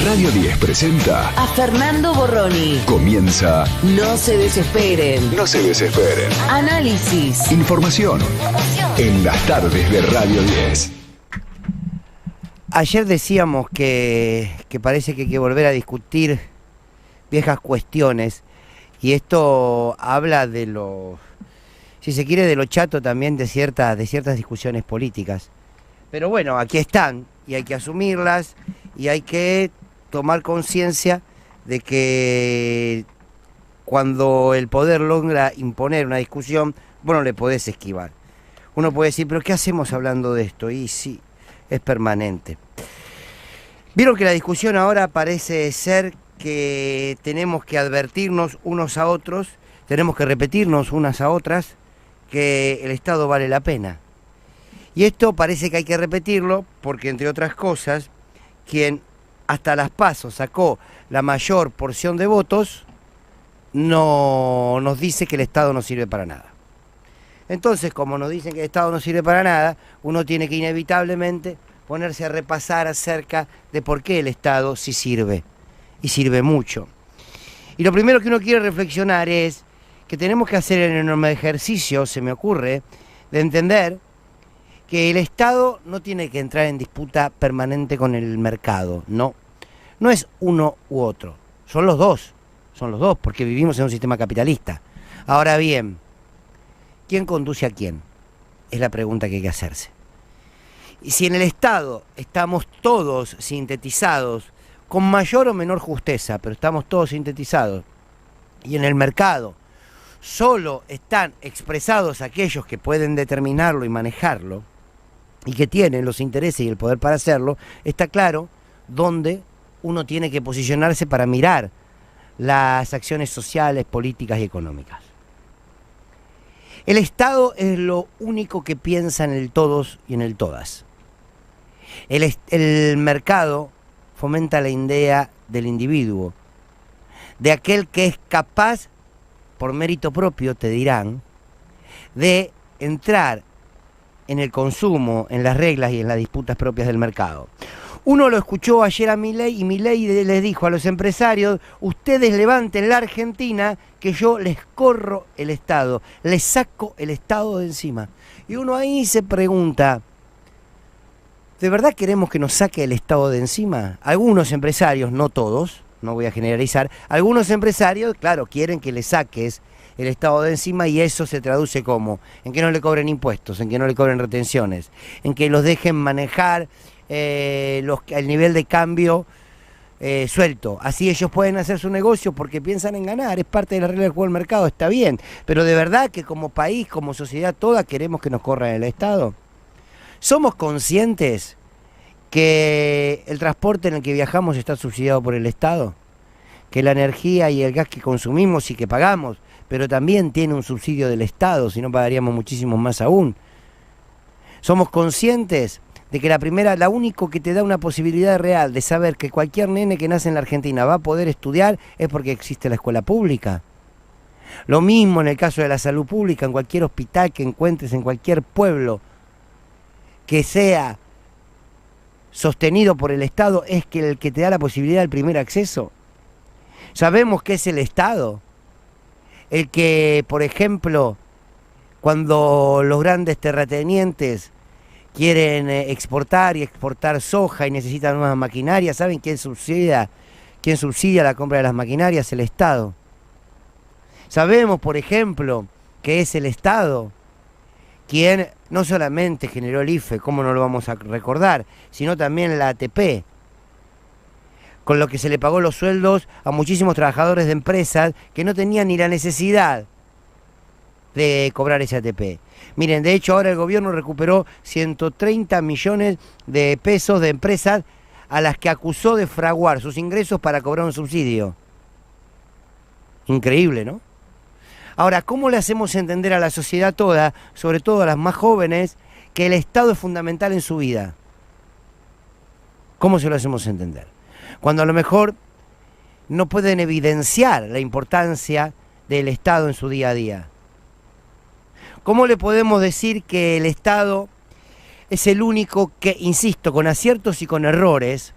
Radio 10 presenta a Fernando Borroni. Comienza No se desesperen. No se desesperen. Análisis. Información en las tardes de Radio 10. Ayer decíamos que parece que hay que volver a discutir viejas cuestiones, y esto habla de lo, si se quiere, de lo chato también de ciertas discusiones políticas. Pero bueno, aquí están y hay que asumirlas y hay que tomar conciencia de que cuando el poder logra imponer una discusión, vos no le podés esquivar. Uno puede decir, pero ¿qué hacemos hablando de esto? Y sí, es permanente. Vieron que la discusión ahora parece ser que tenemos que advertirnos unos a otros, tenemos que repetirnos unas a otras que el Estado vale la pena. Y esto parece que hay que repetirlo porque, entre otras cosas, quien hasta las PASO sacó la mayor porción de votos no nos dice que el Estado no sirve para nada. Entonces, como nos dicen que el Estado no sirve para nada, uno tiene que inevitablemente ponerse a repasar acerca de por qué el Estado sí sirve, y sirve mucho. Y lo primero que uno quiere reflexionar es que tenemos que hacer el enorme ejercicio, se me ocurre, de entender que el Estado no tiene que entrar en disputa permanente con el mercado, no. No es uno u otro, son los dos, porque vivimos en un sistema capitalista. Ahora bien, ¿quién conduce a quién? Es la pregunta que hay que hacerse. Y si en el Estado estamos todos sintetizados, con mayor o menor justeza, pero estamos todos sintetizados, y en el mercado solo están expresados aquellos que pueden determinarlo y manejarlo, y que tienen los intereses y el poder para hacerlo, está claro dónde uno tiene que posicionarse para mirar las acciones sociales, políticas y económicas. El Estado es lo único que piensa en el todos y en el todas. El mercado fomenta la idea del individuo, de aquel que es capaz, por mérito propio, te dirán, de entrar en el consumo, en las reglas y en las disputas propias del mercado. Uno lo escuchó ayer a Milei, y Milei les dijo a los empresarios: ustedes levanten la Argentina, que yo les corro el Estado, les saco el Estado de encima. Y uno ahí se pregunta, ¿de verdad queremos que nos saque el Estado de encima? Algunos empresarios, no todos, no voy a generalizar, algunos empresarios, claro, quieren que le saques el Estado de encima, y eso se traduce como en que no le cobren impuestos, en que no le cobren retenciones, en que los dejen manejar el nivel de cambio suelto. Así ellos pueden hacer su negocio porque piensan en ganar, es parte de la regla del juego del mercado, está bien, pero de verdad que como país, como sociedad toda, queremos que nos corran el Estado. ¿Somos conscientes que el transporte en el que viajamos está subsidiado por el Estado? Que la energía y el gas que consumimos y que pagamos, pero también tiene un subsidio del Estado, si no pagaríamos muchísimo más aún. ¿Somos conscientes de que la único que te da una posibilidad real de saber que cualquier nene que nace en la Argentina va a poder estudiar es porque existe la escuela pública? Lo mismo en el caso de la salud pública, en cualquier hospital que encuentres en cualquier pueblo que sea sostenido por el Estado, es que el que te da la posibilidad del primer acceso. Sabemos que es el Estado el que, por ejemplo, cuando los grandes terratenientes quieren exportar soja y necesitan nuevas maquinarias, ¿saben quién subsidia la compra de las maquinarias? El Estado. Sabemos, por ejemplo, que es el Estado quien no solamente generó el IFE, ¿cómo no lo vamos a recordar?, sino también la ATP, con lo que se le pagó los sueldos a muchísimos trabajadores de empresas que no tenían ni la necesidad de cobrar ese ATP. Miren, de hecho ahora el gobierno recuperó 130 millones de pesos de empresas a las que acusó de fraguar sus ingresos para cobrar un subsidio. Increíble, ¿no? Ahora, ¿cómo le hacemos entender a la sociedad toda, sobre todo a las más jóvenes, que el Estado es fundamental en su vida? ¿Cómo se lo hacemos entender? Cuando a lo mejor no pueden evidenciar la importancia del Estado en su día a día. ¿Cómo le podemos decir que el Estado es el único que, insisto, con aciertos y con errores,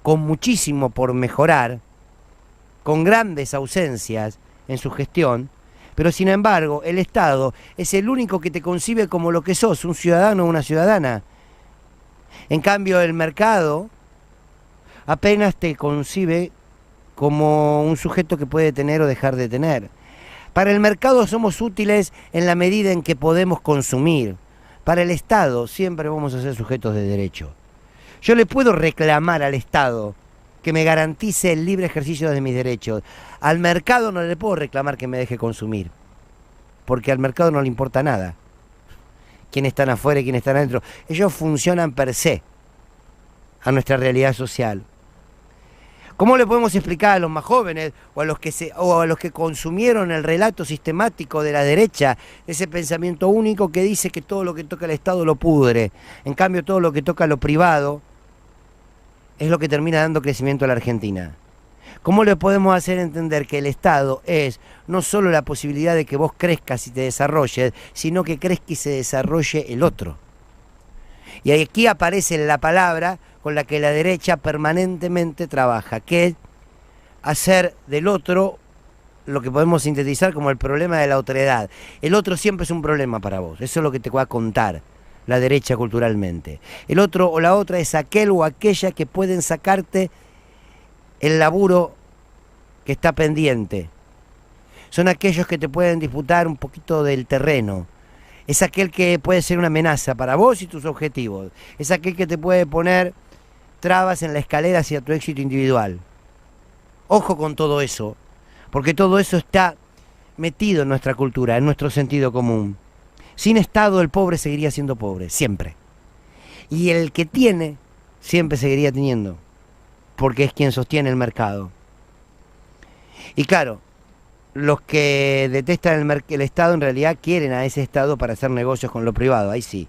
con muchísimo por mejorar, con grandes ausencias en su gestión, pero sin embargo el Estado es el único que te concibe como lo que sos, un ciudadano o una ciudadana. En cambio el mercado apenas te concibe como un sujeto que puede tener o dejar de tener. Para el mercado somos útiles en la medida en que podemos consumir. Para el Estado siempre vamos a ser sujetos de derecho. Yo le puedo reclamar al Estado que me garantice el libre ejercicio de mis derechos. Al mercado no le puedo reclamar que me deje consumir, porque al mercado no le importa nada quiénes están afuera y quiénes están adentro. Ellos funcionan per se a nuestra realidad social. ¿Cómo le podemos explicar a los más jóvenes o a los que consumieron el relato sistemático de la derecha, ese pensamiento único que dice que todo lo que toca el Estado lo pudre, en cambio todo lo que toca lo privado es lo que termina dando crecimiento a la Argentina? ¿Cómo le podemos hacer entender que el Estado es no solo la posibilidad de que vos crezcas y te desarrolles, sino que crezca y se desarrolle el otro? Y aquí aparece la palabra con la que la derecha permanentemente trabaja, que es hacer del otro lo que podemos sintetizar como el problema de la otredad. El otro siempre es un problema para vos, eso es lo que te va a contar la derecha culturalmente. El otro o la otra es aquel o aquella que pueden sacarte el laburo que está pendiente. Son aquellos que te pueden disputar un poquito del terreno. Es aquel que puede ser una amenaza para vos y tus objetivos. Es aquel que te puede poner trabas en la escalera hacia tu éxito individual. Ojo con todo eso, porque todo eso está metido en nuestra cultura, en nuestro sentido común. Sin Estado el pobre seguiría siendo pobre, siempre. Y el que tiene, siempre seguiría teniendo, porque es quien sostiene el mercado. Y claro, los que detestan el Estado en realidad quieren a ese Estado para hacer negocios con lo privado, ahí sí.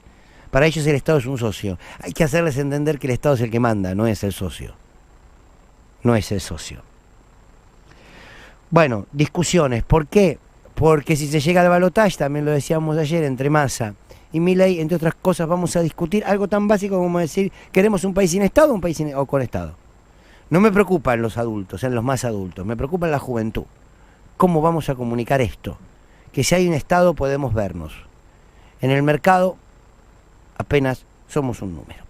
Para ellos el Estado es un socio. Hay que hacerles entender que el Estado es el que manda, no es el socio. No es el socio. Bueno, discusiones. ¿Por qué? Porque si se llega al balotaje, también lo decíamos ayer, entre Massa y Milei, entre otras cosas, vamos a discutir algo tan básico como decir, ¿queremos un país sin Estado o un país o con Estado? No me preocupan los adultos, los más adultos, me preocupa la juventud. ¿Cómo vamos a comunicar esto? Que si hay un Estado podemos vernos. En el mercado apenas somos un número.